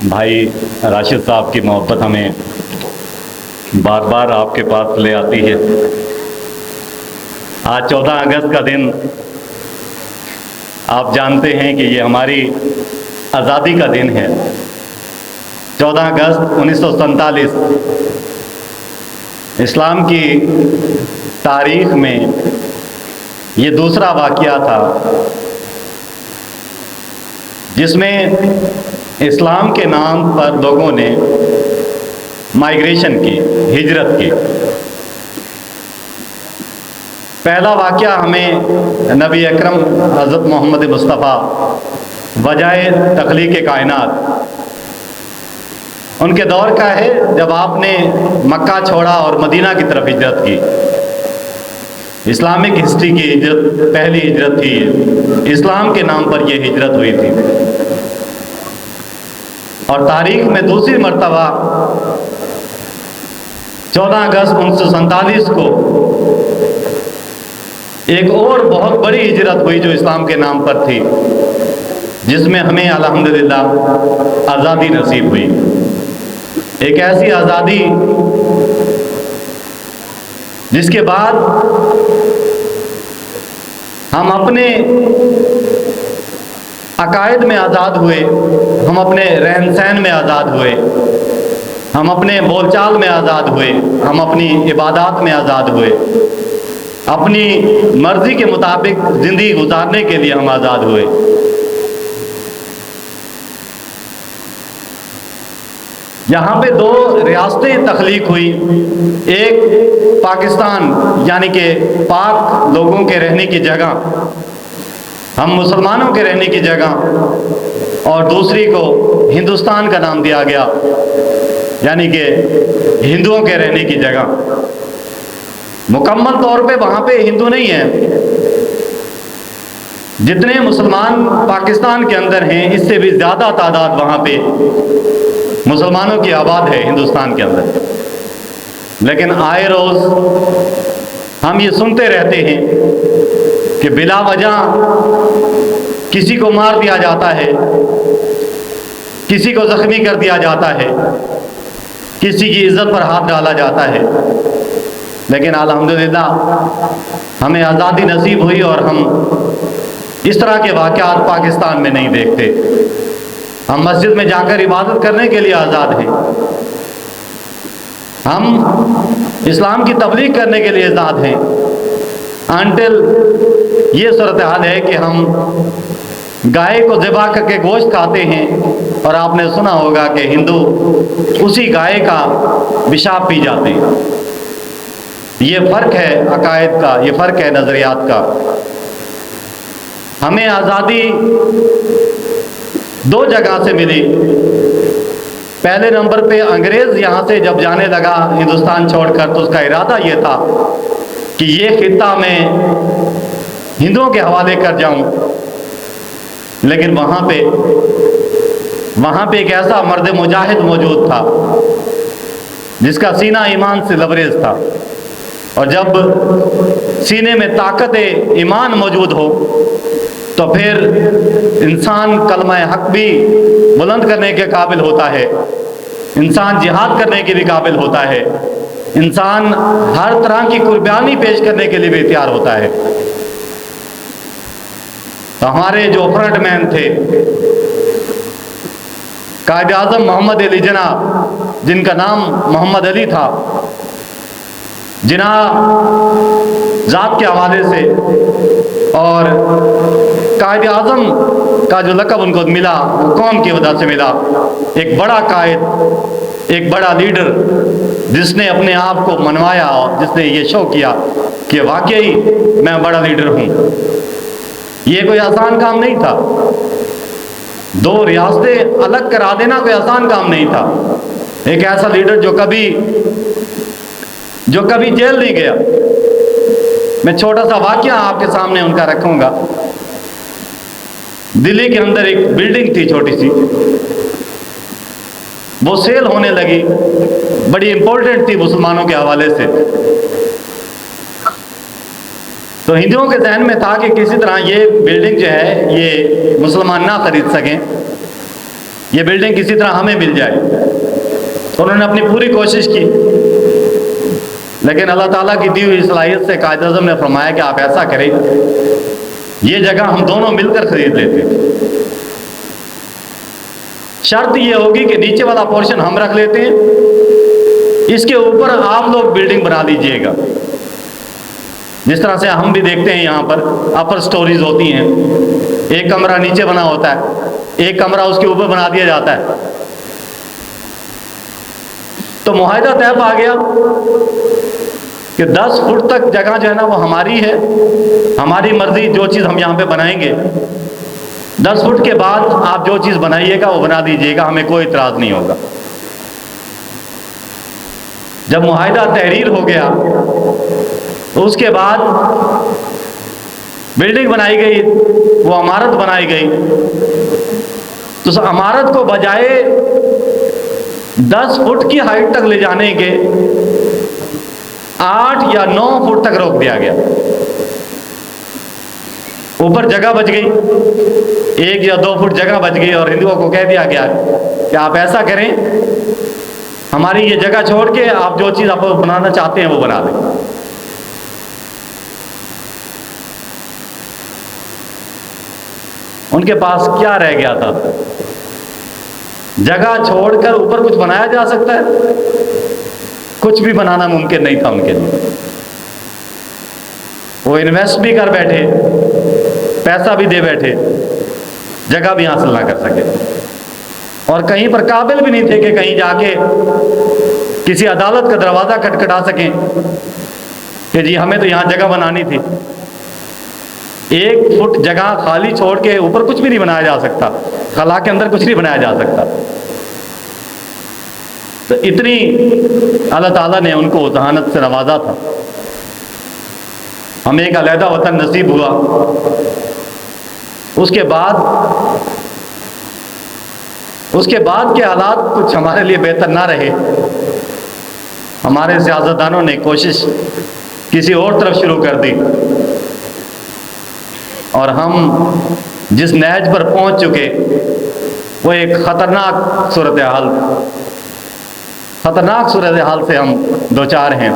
भाई राशिद साहब की मोहब्बत हमें बार बार आपके पास ले आती है। आज 14 अगस्त का दिन आप जानते हैं कि ये हमारी आज़ादी का दिन है। 14 अगस्त 1947 इस्लाम की तारीख में ये दूसरा वाक़या था जिसमें इस्लाम के नाम पर लोगों ने माइग्रेशन की, हिजरत की। पहला वाक़या हमें नबी अकरम हज़रत मोहम्मद मुस्तफ़ा वजाए तख्लीक़ कायनात उनके दौर का है, जब आपने मक्का छोड़ा और मदीना की तरफ हिजरत की। इस्लामिक हिस्ट्री की हिजरत पहली हिजरत थी, इस्लाम के नाम पर यह हिजरत हुई थी। और तारीख में दूसरी मर्तबा 14 अगस्त 1947 को एक और बहुत बड़ी हिजरत हुई जो इस्लाम के नाम पर थी, जिसमें हमें अल्हम्दुलिल्लाह आज़ादी नसीब हुई। एक ऐसी आज़ादी जिसके बाद हम अपने अकायद में आज़ाद हुए, हम अपने रहन सहन में आज़ाद हुए, हम अपने बोलचाल में आज़ाद हुए, हम अपनी इबादत में आज़ाद हुए, अपनी मर्ज़ी के मुताबिक ज़िंदगी गुजारने के लिए हम आज़ाद हुए। यहाँ पे दो रियासतें तख्लीक हुई, एक पाकिस्तान यानी कि पाक लोगों के रहने की जगह, हम मुसलमानों के रहने की जगह, और दूसरी को हिंदुस्तान का नाम दिया गया यानी कि हिंदुओं के रहने की जगह। मुकम्मल तौर पे वहाँ पे हिंदू नहीं हैं, जितने मुसलमान पाकिस्तान के अंदर हैं इससे भी ज़्यादा तादाद वहाँ पे मुसलमानों की आबाद है हिंदुस्तान के अंदर। लेकिन आए रोज़ हम ये सुनते रहते हैं कि बिला वजह किसी को मार दिया जाता है, किसी को ज़ख्मी कर दिया जाता है, किसी की इज़्ज़त पर हाथ डाला जाता है। लेकिन अल्हम्दुलिल्लाह हमें आज़ादी नसीब हुई और हम इस तरह के वाक़यात पाकिस्तान में नहीं देखते। हम मस्जिद में जाकर इबादत करने के लिए आज़ाद हैं, हम इस्लाम की तबलीग करने के लिए आज़ाद हैं, अनटिल ये सूरत हाल है कि हम गाय को ज़िबा करके गोश्त खाते हैं और आपने सुना होगा कि हिंदू उसी गाय का पेशाब पी जाते हैं। ये फ़र्क है अकायद का, ये फ़र्क है नज़रियात का। हमें आज़ादी दो जगह से मिली। पहले नंबर पे अंग्रेज़ यहाँ से जब जाने लगा हिंदुस्तान छोड़कर, तो उसका इरादा ये था कि ये खित्ता मैं हिंदुओं के हवाले कर जाऊं। लेकिन वहाँ पे एक ऐसा मर्द मुजाहिद मौजूद था जिसका सीना ईमान से लबरेज था, और जब सीने में ताकत ईमान मौजूद हो तो फिर इंसान कलमा हक भी बुलंद करने के काबिल होता है, इंसान जिहाद करने के भी काबिल होता है, इंसान हर तरह की कुर्बानी पेश करने के लिए भी तैयार होता है। तो हमारे जो फ्रंट मैन थे कायद आज़म मोहम्मद अली जिन्ना, जिनका नाम मोहम्मद अली था, जिन्ना ज़ात के हवाले से और कायद आज़म का जो लक़ब उनको मिला वो कौम की वजह से मिला। एक बड़ा कायद, एक बड़ा लीडर जिसने अपने आप को मनवाया और जिसने ये शो किया कि वाकई मैं बड़ा लीडर हूँ। ये कोई आसान काम नहीं था। दो रियासतें अलग करा देना कोई आसान काम नहीं था। एक ऐसा लीडर जो कभी जेल नहीं गया। मैं छोटा सा वाकया आपके सामने उनका रखूंगा। दिल्ली के अंदर एक बिल्डिंग थी छोटी सी, वो सेल होने लगी, बड़ी इंपॉर्टेंट थी मुसलमानों के हवाले से। तो हिंदुओं के जहन में था कि किसी तरह ये बिल्डिंग जो है ये मुसलमान ना खरीद सकें, ये बिल्डिंग किसी तरह हमें मिल जाए। तो उन्होंने अपनी पूरी कोशिश की, लेकिन अल्लाह ताला की दी हुई सलाहियत से कायद आज़म ने फरमाया कि आप ऐसा करें, ये जगह हम दोनों मिलकर खरीद लेते हैं। शर्त ये होगी कि नीचे वाला पोर्शन हम रख लेते हैं, इसके ऊपर आप लोग बिल्डिंग बना दीजिएगा। जिस तरह से हम भी देखते हैं यहाँ पर अपर स्टोरीज होती हैं, एक कमरा नीचे बना होता है, एक कमरा उसके ऊपर बना दिया जाता है। तो मुआहिदा तय आ गया कि 10 फुट तक जगह जो है ना वो हमारी है, हमारी मर्जी जो चीज़ हम यहाँ पे बनाएंगे। 10 फुट के बाद आप जो चीज़ बनाइएगा वो बना दीजिएगा, हमें कोई इतराज़ नहीं होगा। जब मुआहिदा तहरीर हो गया तो उसके बाद बिल्डिंग बनाई गई, वो इमारत बनाई गई। तो उस इमारत को बजाय 10 फुट की हाइट तक ले जाने के 8 या 9 फुट तक रोक दिया गया। ऊपर जगह बच गई, 1 या 2 फुट जगह बच गई, और हिंदुओं को कह दिया गया कि आप ऐसा करें, हमारी ये जगह छोड़ के आप जो चीज़ आप बनाना चाहते हैं वो बना दें। उनके पास क्या रह गया था? जगह छोड़कर ऊपर कुछ बनाया जा सकता है? कुछ भी बनाना मुमकिन नहीं था उनके लिए। वो इन्वेस्ट भी कर बैठे, पैसा भी दे बैठे, जगह भी हासिल ना कर सके, और कहीं पर काबिल भी नहीं थे कि कहीं जाके किसी अदालत का दरवाज़ा खटखटा सकें कि जी हमें तो यहाँ जगह बनानी थी। 1 फुट जगह खाली छोड़ के ऊपर कुछ भी नहीं बनाया जा सकता, खला के अंदर कुछ नहीं बनाया जा सकता। तो इतनी अल्लाह ताला ने उनको जहानत से नवाजा था। हमें एक अलहदा वतन नसीब हुआ। उसके बाद के हालात कुछ हमारे लिए बेहतर ना रहे। हमारे सियासतदानों ने कोशिश किसी और तरफ शुरू कर दी, और हम जिस नहज पर पहुंच चुके वो एक खतरनाक सूरत हाल से हम दो चार हैं।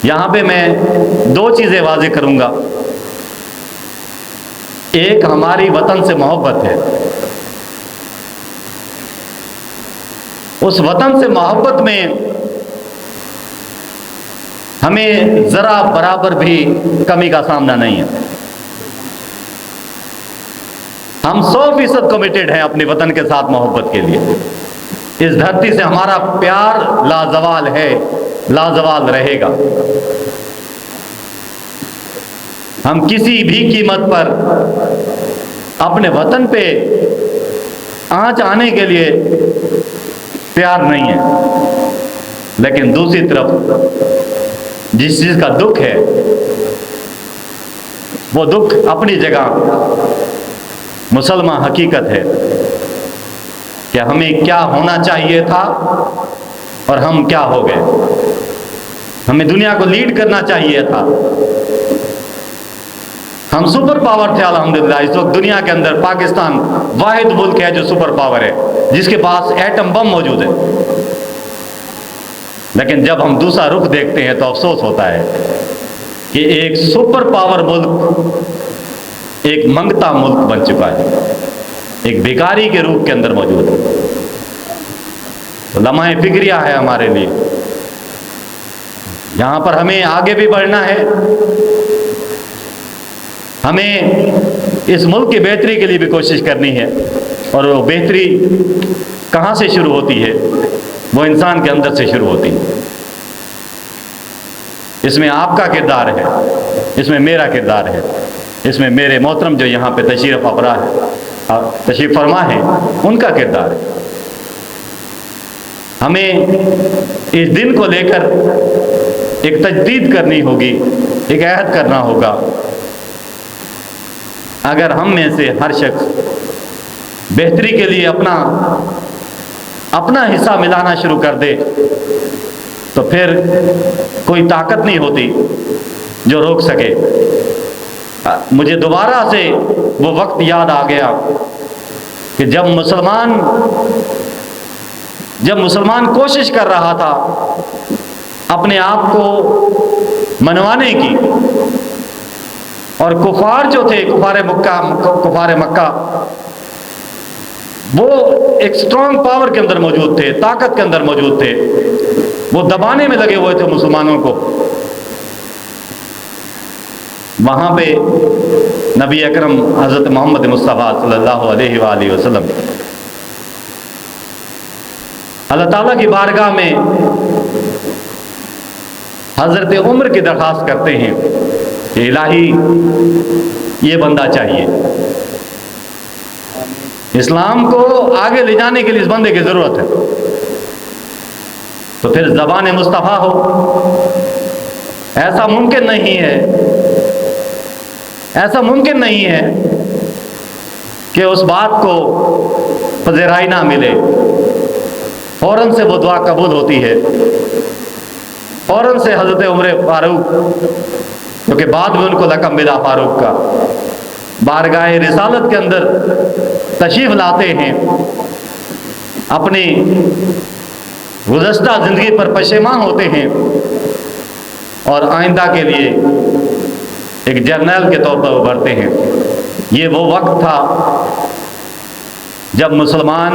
यहाँ पे मैं 2 चीज़ें वाज़ेह करूँगा। एक, हमारी वतन से मोहब्बत है। उस वतन से मोहब्बत में हमें ज़रा बराबर भी कमी का सामना नहीं है। हम 100% कमिटेड हैं अपने वतन के साथ मोहब्बत के लिए। इस धरती से हमारा प्यार लाजवाल है, लाजवाल रहेगा। हम किसी भी कीमत पर अपने वतन पे आंच आने के लिए तैयार नहीं है। लेकिन दूसरी तरफ जिस चीज़ का दुख है, वो दुख अपनी जगह मुसलमान हकीकत है कि हमें क्या होना चाहिए था और हम क्या हो गए। हमें दुनिया को लीड करना चाहिए था। हम सुपर पावर थे अल्हम्दुलिल्लाह। इस वक्त दुनिया के अंदर पाकिस्तान वाहिद मुल्क है जो सुपर पावर है, जिसके पास एटम बम मौजूद है। लेकिन जब हम दूसरा रुख देखते हैं तो अफसोस होता है कि एक सुपर पावर मुल्क एक मंगता मुल्क बन चुका है, एक भिखारी के रूप के अंदर मौजूद है। तो लम्हा फिक्रिया है हमारे लिए। यहाँ पर हमें आगे भी बढ़ना है। हमें इस मुल्क की बेहतरी के लिए भी कोशिश करनी है, और वो बेहतरी कहाँ से शुरू होती है? वो इंसान के अंदर से शुरू होती है। इसमें आपका किरदार है, इसमें मेरा किरदार है, इसमें मेरे मोहतरम जो यहाँ पे तशरीफ फरमा है उनका किरदार है। हमें इस दिन को लेकर एक तजदीद करनी होगी, एक अहद करना होगा। अगर हम में से हर शख्स बेहतरी के लिए अपना हिस्सा मिलाना शुरू कर दे, तो फिर कोई ताकत नहीं होती जो रोक सके। मुझे दोबारा से वो वक्त याद आ गया कि जब मुसलमान कोशिश कर रहा था अपने आप को मनवाने की, और कुफार जो थे, कुफार मक्का, वो एक स्ट्रॉन्ग पावर के अंदर मौजूद थे, ताकत के अंदर मौजूद थे, वो दबाने में लगे हुए थे मुसलमानों को। वहां पे नबी अकरम हजरत मोहम्मद मुस्तफ़ा सल्लल्लाहु अलैहि वसल्लम अल्लाह ताला की बारगाह में हजरत उम्र की दरख्वास्त करते हैं कि इलाही ये बंदा चाहिए, इस्लाम को आगे ले जाने के लिए इस बंदे की जरूरत है। तो फिर ज़बान मुस्तफ़ा हो, ऐसा मुमकिन नहीं है, ऐसा मुमकिन नहीं है कि उस बात को पज़ेराई ना मिले। फौरन से वो दुआ कबूल होती है, फौरन से हज़रत उमर फारूक, क्योंकि बाद में उनको लक़ब मिला फारूक का, बारगाह रिसालत के अंदर तशरीफ़ लाते हैं, अपनी गुज़श्ता ज़िंदगी पर पशेमान होते हैं और आइंदा के लिए एक जर्नल के तौर पर उभरते हैं। ये वो वक्त था जब मुसलमान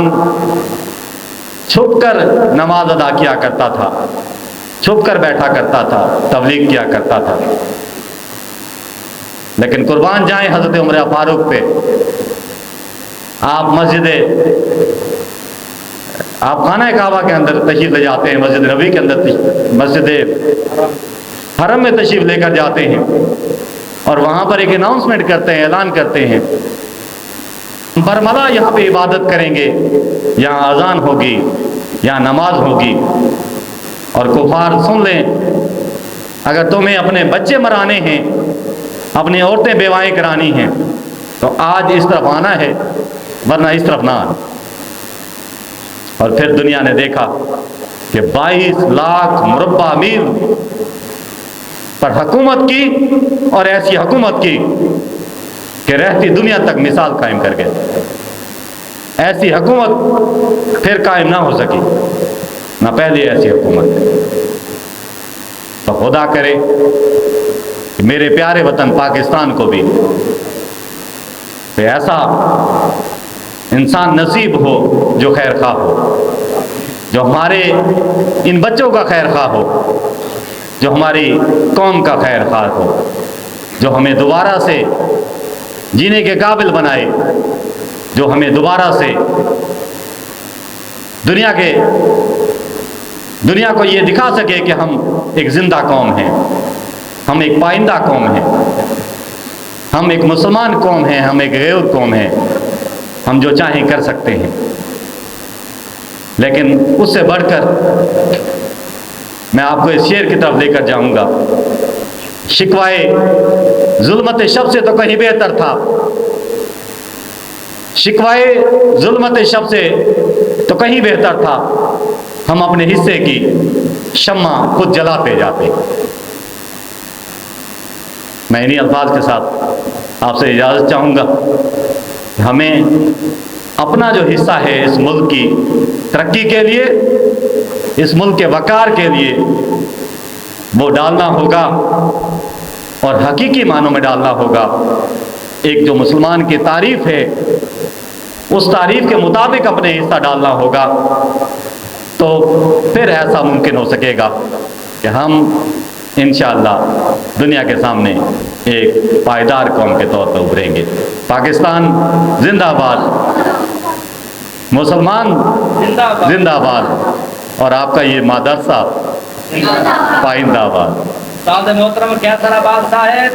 छुपकर नमाज अदा किया करता था, छुपकर बैठा करता था, तबलीग किया करता था। लेकिन कुर्बान जाएं हज़रत उमर फारूक पे। आप खाना काबा के अंदर तशरीफ़ ले जाते हैं, मस्जिद नबी के अंदर, मस्जिद हरम में तशरीफ़ लेकर जाते हैं और वहाँ पर एक अनाउंसमेंट करते हैं, ऐलान करते हैं, बरमला यहाँ पे इबादत करेंगे, यहाँ अजान होगी, यहाँ नमाज होगी। और कुफार सुन लें, अगर तुम्हें अपने बच्चे मराने हैं, अपनी औरतें बेवाएँ करानी हैं, तो आज इस तरफ आना है, वरना इस तरफ ना आना। और फिर दुनिया ने देखा कि 22 लाख मुरब्बा मील पर हुकूमत की, और ऐसी हुकूमत की कि रहती दुनिया तक मिसाल कायम कर गए। ऐसी हुकूमत फिर कायम ना हो सकी, ना पहले ऐसी हुकूमत। तो खुदा करे कि मेरे प्यारे वतन पाकिस्तान को भी तो ऐसा इंसान नसीब हो जो खैर खा हो, जो हमारे इन बच्चों का खैर खा हो, जो हमारी कौम का खैर खा हो, जो हमें दोबारा से जीने के काबिल बनाए, जो हमें दोबारा से दुनिया को ये दिखा सके कि हम एक जिंदा कौम हैं, हम एक पाइंदा कौम हैं, हम एक मुसलमान कौम हैं, हम एक गैर कौम हैं, हम जो चाहें कर सकते हैं। लेकिन उससे बढ़कर मैं आपको इस शेर की तरफ लेकर जाऊंगा। शिकवाए जुल्मत शब से तो कहीं बेहतर था, शिकवाए जुल्मत शब से तो कहीं बेहतर था, हम अपने हिस्से की शम्मा खुद जलाते जाते। मैं इन्हीं अल्फाज के साथ आपसे इजाज़त चाहूँगा। हमें अपना जो हिस्सा है इस मुल्क की तरक्की के लिए, इस मुल्क के वक़ार के लिए, वो डालना होगा, और हकीकी मानों में डालना होगा। एक जो मुसलमान की तारीफ़ है, उस तारीफ़ के मुताबिक अपने हिस्सा डालना होगा, तो फिर ऐसा मुमकिन हो सकेगा कि हम इंशाअल्लाह दुनिया के सामने एक पायदार कौम के तौर पर उभरेंगे। पाकिस्तान जिंदाबाद, मुसलमान जिंदाबाद, और आपका ये मदरसा पाइंदाबाद। साद मोहतरम क्या तरह बात है।